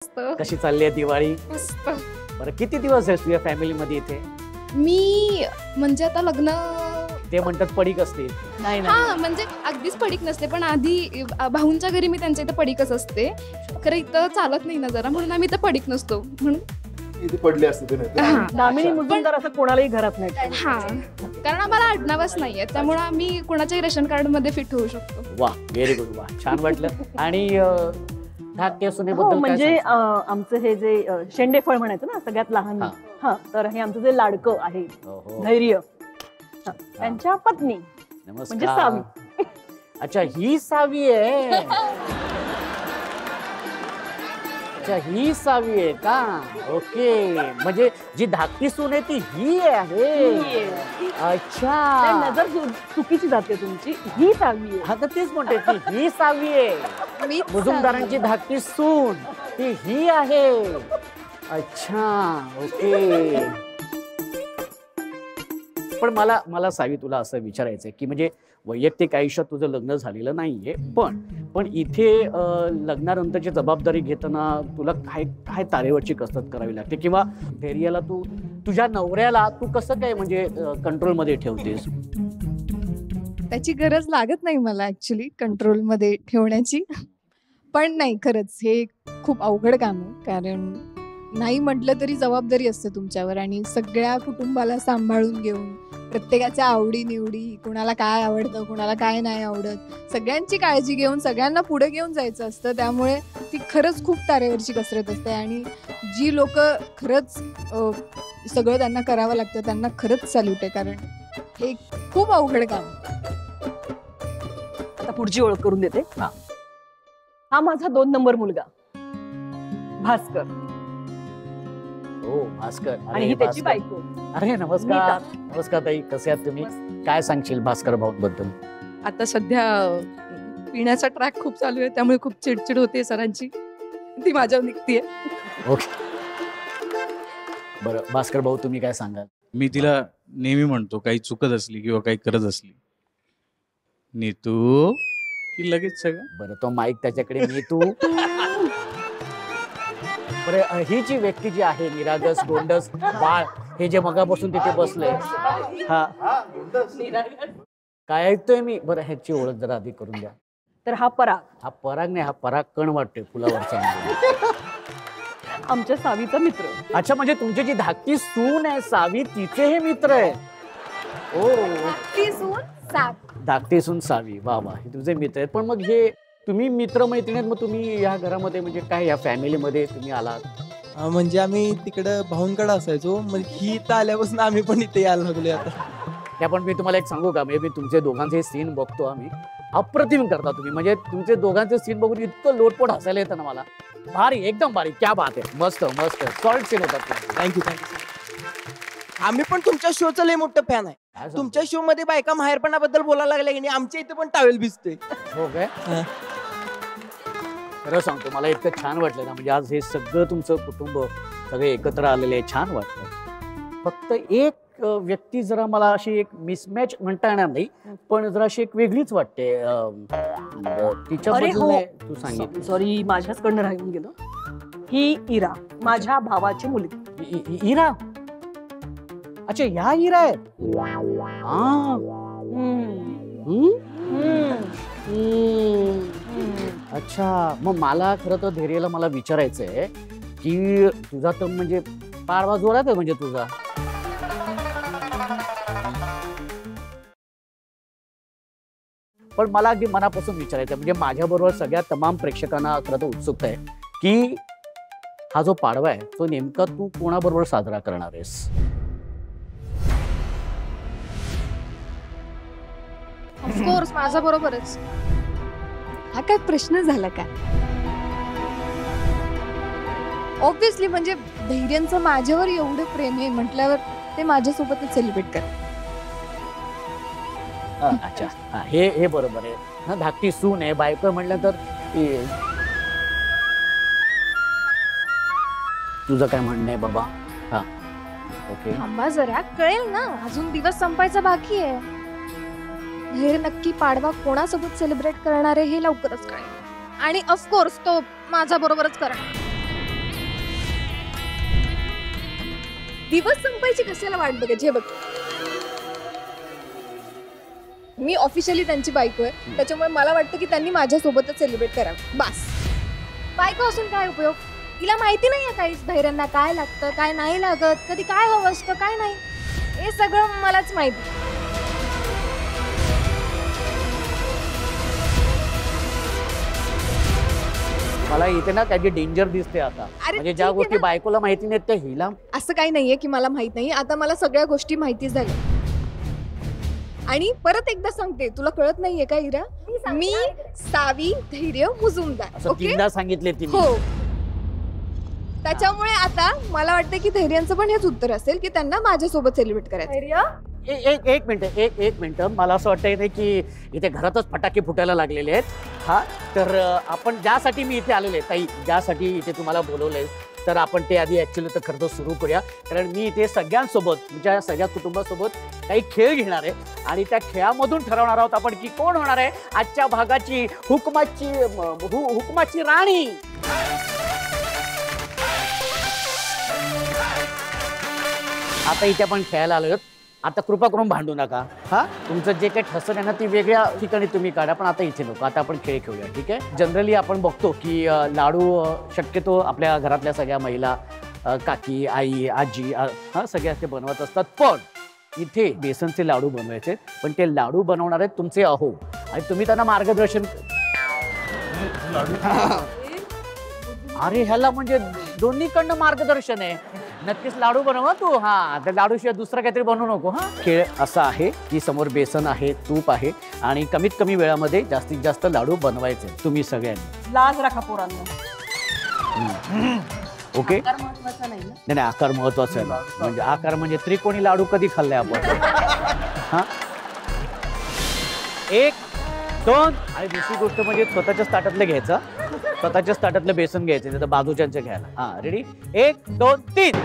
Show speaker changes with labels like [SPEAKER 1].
[SPEAKER 1] कशी चालली आहे दिवाळी?
[SPEAKER 2] मस्त.
[SPEAKER 1] बरं किती दिवस आहेस तुझ्या फॅमिली मध्ये इथे?
[SPEAKER 2] मी म्हणजे आता लग्न
[SPEAKER 1] ते म्हणतात पडीक असते.
[SPEAKER 3] नाही
[SPEAKER 2] हा म्हणजे अगदीच पडीक नसते, पण आधी भाऊंच्या घरी मी त्यांच्या इथं पडीकच असते. खरं इथं चालत नाही ना जरा, म्हणून आम्ही इथं पडीक नसतो म्हणून.
[SPEAKER 4] इथे पडले असते ते नाही
[SPEAKER 2] हा.
[SPEAKER 3] दामिनी मुजुमदार असं कोणालाही घरात नाही.
[SPEAKER 2] हा कारण आम्हाला आडनावच नाहीये, त्यामुळे आम्ही कोणाच्याही रेशन कार्ड मध्ये फिट होऊ शकतो.
[SPEAKER 1] वा व्हेरी गुड, वा छान वाटलं. आणि धाकट्या
[SPEAKER 3] हो,
[SPEAKER 1] सुनेबद्दल
[SPEAKER 3] म्हणजे
[SPEAKER 1] काय सांगशील?
[SPEAKER 3] आमचं हे जे शेंडे फळ म्हणायचं ना सगळ्यात लहान,
[SPEAKER 1] हा.
[SPEAKER 3] हा तर हे आमचं जे लाडकं आहे
[SPEAKER 1] हो.
[SPEAKER 3] धैर्य, हा, त्यांच्या पत्नी म्हणजे
[SPEAKER 1] नमस्कार.
[SPEAKER 3] सावी.
[SPEAKER 1] अच्छा ही सावी आहे. अच्छा ही सावी आहे का? ओके, म्हणजे जी धाकटी सून आहे ती ही आहे.
[SPEAKER 3] नाही,
[SPEAKER 1] अच्छा
[SPEAKER 3] नजर चुकीची जाते तुमची. ही सावी आहे.
[SPEAKER 1] हा तर तेच म्हणते ती ही सावी आहे.
[SPEAKER 2] मी
[SPEAKER 1] मुजुमदारांची धाकटी सून ती ही आहे. अच्छा ओके. पण मला सावी तुला असं विचारायचंय की म्हणजे वैयक्तिक आयुष्यात तुझं लग्न झालेलं नाहीये, पण इथे लग्नानंतरची जबाबदारी घेताना तुला काय काय तारेवरची कसरत करावी लागते, किंवा धैर्याला तू तुझ्या नवऱ्याला तू कसं काय म्हणजे कंट्रोलमध्ये ठेवतेस?
[SPEAKER 2] त्याची गरज लागत नाही मला ऍक्च्युली कंट्रोल मध्ये ठेवण्याची. पण नाही, खरंच हे खूप अवघड काम आहे, कारण नाही म्हटलं तरी जबाबदारी असते तुमच्यावर, आणि सगळ्या कुटुंबाला सांभाळून घेऊन प्रत्येकाच्या आवडी निवडी, कुणाला काय आवडतं कुणाला काय नाही आवडत, सगळ्यांची काळजी घेऊन सगळ्यांना पुढे घेऊन जायचं असतं. त्यामुळे ती खरंच खूप तारेवरची कसरत असते, आणि जी लोक खरंच सगळं त्यांना करावं लागतं त्यांना खरंच सॅल्यूट आहे, कारण हे खूप अवघड काम आहे.
[SPEAKER 3] आता पुढची ओळख करून देते.
[SPEAKER 1] हा.
[SPEAKER 3] हा माझा 2 नंबर मुलगा भास्कर,
[SPEAKER 1] हो भास्कर.
[SPEAKER 3] आणि ही त्याची बायको.
[SPEAKER 1] अरे नमस्कार. नमस्कार ताई, कसे आहात तुम्ही? काय सांगशील भास्कर भाऊंबद्दल?
[SPEAKER 5] आता सध्या पिण्याचा ट्रॅक खूप चालू आहे, त्यामुळे खूप चिडचिड होते सरांची, ती माझ्यावर निघतीये.
[SPEAKER 1] ओके बरं, भास्कर भाऊ तुम्ही काय सांगाल?
[SPEAKER 6] मी तिला नेहमी म्हणतो काही चुकत असली किंवा काही करत असली, नीतू, की लगेच सगळं.
[SPEAKER 1] बरं तो माईक त्याच्याकडे मी तू. बरं ही जी व्यक्ती जी आहे निरागस गोंडस बाळ, हे जे मगापासून तिथे बसले, हा काय ऐकतोय मी? बरं ह्याची ओळख जरा आधी करून द्या.
[SPEAKER 3] तर हा पराग,
[SPEAKER 1] हा पराग नाही, हा पराग कण वाटतोय फुलावरचा.
[SPEAKER 3] आमच्या सावीचा मित्र.
[SPEAKER 1] अच्छा, म्हणजे तुमची जी धाकटी सून आहे सावी, तिचे हे मित्र आहे. ओ धाकटी सून सावी, वा वा, हे तुझे मित्र आहेत. पण मग हे तुम्ही मित्र मैत्रिणीत, मग तुम्ही या घरामध्ये म्हणजे काय या फॅमिलीमध्ये तुम्ही आलात?
[SPEAKER 7] म्हणजे आम्ही तिकडं भाऊंकडे असायचो, मग ही इथं आल्यापासून आम्ही पण इथे यायला लागलोय आता.
[SPEAKER 1] त्या पण मी तुम्हाला एक सांगू का, म्हणजे मी तुमचे दोघांचे सीन बघतो आम्ही, अप्रतिम करता तुम्ही. म्हणजे तुमचे दोघांचे सीन बघून इतकं लोटपोट हसायला येतं ना मला. भारी, एकदम भारी, क्या बात आहे. मस्त मस्त सॉलिड सीन होतात.
[SPEAKER 7] थँक्यू. आम्ही पण तुमच्या शोचं लय मोठं फॅन आहे. तुमच्या शो मध्ये बायका माहेरपणाबद्दल बोलायला लागल्या की नाही, आमच्या इथे पण टावेल भिजतोय.
[SPEAKER 1] हो काय? खरं सांगतो, मला इतकं छान वाटलं ना, म्हणजे आज हे सगळं तुमचं कुटुंब सगळे एकत्र आलेले आहे, छान वाटतं. फक्त एक व्यक्ती जरा मला अशी एक मिसमॅच म्हणता येणार नाही, पण जरा अशी एक वेगळीच वाटते. तिच्याबद्दल तू सांगितलं.
[SPEAKER 3] सॉरी, माझ्याचकडनं राहून गेलो. ही इरा, माझ्या भावाची मुलगी.
[SPEAKER 1] इरा? अच्छा, ह्या इरा आहे. अच्छा, मग मला खरं तर धैर्याला मला विचारायचंय की तुझा तर म्हणजे पारवा जोरात आहे, म्हणजे तुझा पण मला अगदी मनापासून विचारायचं, म्हणजे माझ्या बरोबर सगळ्या तमाम प्रेक्षकांना खरं तर उत्सुकता आहे की हा जो पाडवा आहे तो नेमका तू कोणाबरोबर साजरा करणार आहेस?
[SPEAKER 2] ऑफकोर्स माझा बरोबरच. हा काय प्रश्न झाला काय? ऑब्विसली, म्हणजे धैर्यांचं माझ्यावर एवढं प्रेम आहे म्हटल्यावर ते माझ्यासोबतच सेलिब्रेट कर.
[SPEAKER 1] अच्छा, हे बरोबर आहे. हा, धाकटी सून आहे, बायको म्हटलं तर तुझं काय म्हणणं आहे बाबा? हा ओके,
[SPEAKER 2] थांबा जरा, कळेल ना, अजून दिवस संपायचा बाकी आहे. धैर्य नक्की पाडवा कोणासोबत सेलिब्रेट करणार आहे हे लवकरच कळेल, आणि ऑफकोर्स तो माझ्या बरोबरच करणार. दिवस संपायची कशाला वाट बघायची. हे बघ, मी ऑफिशियली त्यांची बायको आहे, त्याच्यामुळे मला वाटतं की त्यांनी माझ्यासोबतच सेलिब्रेट करावं. बस. बायको असून काय उपयोग? तिला माहिती नाहीये काहीच, धैर्यांना काय लागतं काय नाही लागत, कधी काय हवं असतं काय नाही, हे सगळं मलाच माहिती.
[SPEAKER 1] मला इथे ना काही डेंजर दिसते आता.
[SPEAKER 2] अरे
[SPEAKER 1] म्हणजे
[SPEAKER 2] ठीक
[SPEAKER 1] ज्या
[SPEAKER 2] आहे
[SPEAKER 1] गोष्टी
[SPEAKER 2] ना.
[SPEAKER 1] बायकोला माहिती नाहीत त्या हिला.
[SPEAKER 2] असं काही नाहीये की मला माहित नाही, आता मला सगळ्या गोष्टी माहिती झाल्या. आणि परत एकदा सांगते, तुला कळत नाहीये का इरा, मी सावी धैर्य मुजुमदार.
[SPEAKER 1] असं
[SPEAKER 2] ओके,
[SPEAKER 1] तीनदा सांगितले तिने.
[SPEAKER 2] हो. त्याच्यामुळे आता मला वाटतं की धैर्यांचं पण हेच उत्तर असेल की त्यांना माझ्यासोबत सेलिब्रेट करायचं.
[SPEAKER 1] एक मिनिट मला असं वाटतंय नाही की इथे घरातच फटाके फुटायला लागलेले आहेत. हा, तर आपण ज्यासाठी मी इथे आलेले ताई, ज्यासाठी इथे तुम्हाला बोलवलंय, तर आपण ते आधी ऍक्च्युली तर खरं तर सुरू करूया. कारण मी इथे सगळ्यांसोबत, तुमच्या सगळ्या कुटुंबासोबत काही खेळ घेणार आहे आणि त्या खेळामधून ठरवणार आहोत आपण की कोण होणार आहे आजच्या भागाची हुकमाची राणी. आता इथे आपण खेळायला आलो आहोत. आता कृपा करून भांडू नका. हा, तुमचं जे काही ठसन आहे ना ती वेगळ्या ठिकाणी तुम्ही काढा, पण आता इथे नको. आता आपण खेळ खेळूया, ठीक आहे. जनरली आपण बघतो की लाडू शक्यतो आपल्या घरातल्या सगळ्या महिला, काकी, आई, आजी, हा सगळ्या ते बनवत असतात. पण इथे बेसनचे लाडू बनवायचे, पण ते लाडू बनवणार आहेत तुमचे अहो, आणि तुम्ही त्यांना मार्गदर्शन. अरे ह्याला म्हणजे दोन्हीकडनं मार्गदर्शन आहे. नक्कीच लाडू बनव तू. हा, त्या लाडूशिवाय दुसरं काहीतरी बनवू नको. हा, खेळ असा आहे की समोर बेसन आहे, तूप आहे, आणि कमीत कमी वेळामध्ये जास्तीत जास्त लाडू बनवायचे तुम्ही सगळ्यांनी.
[SPEAKER 3] लाज राखा पोरांना.
[SPEAKER 1] ओके.
[SPEAKER 3] आकार महत्त्वाचा नाही ना.
[SPEAKER 1] नाही, आकार महत्वाचा आहे. म्हणजे आकार म्हणजे त्रिकोणी लाडू कधी खाल्ले आपण. हा, 1, 2, आणि दुसरी गोष्ट म्हणजे स्वतःच्याच ताटातलं घ्यायचं, स्वतःच्याच ताटातलं बेसन घ्यायचं, नाही तर बाजूच्यांचं घ्यायला. हा, रेडी, 1, 2, 3.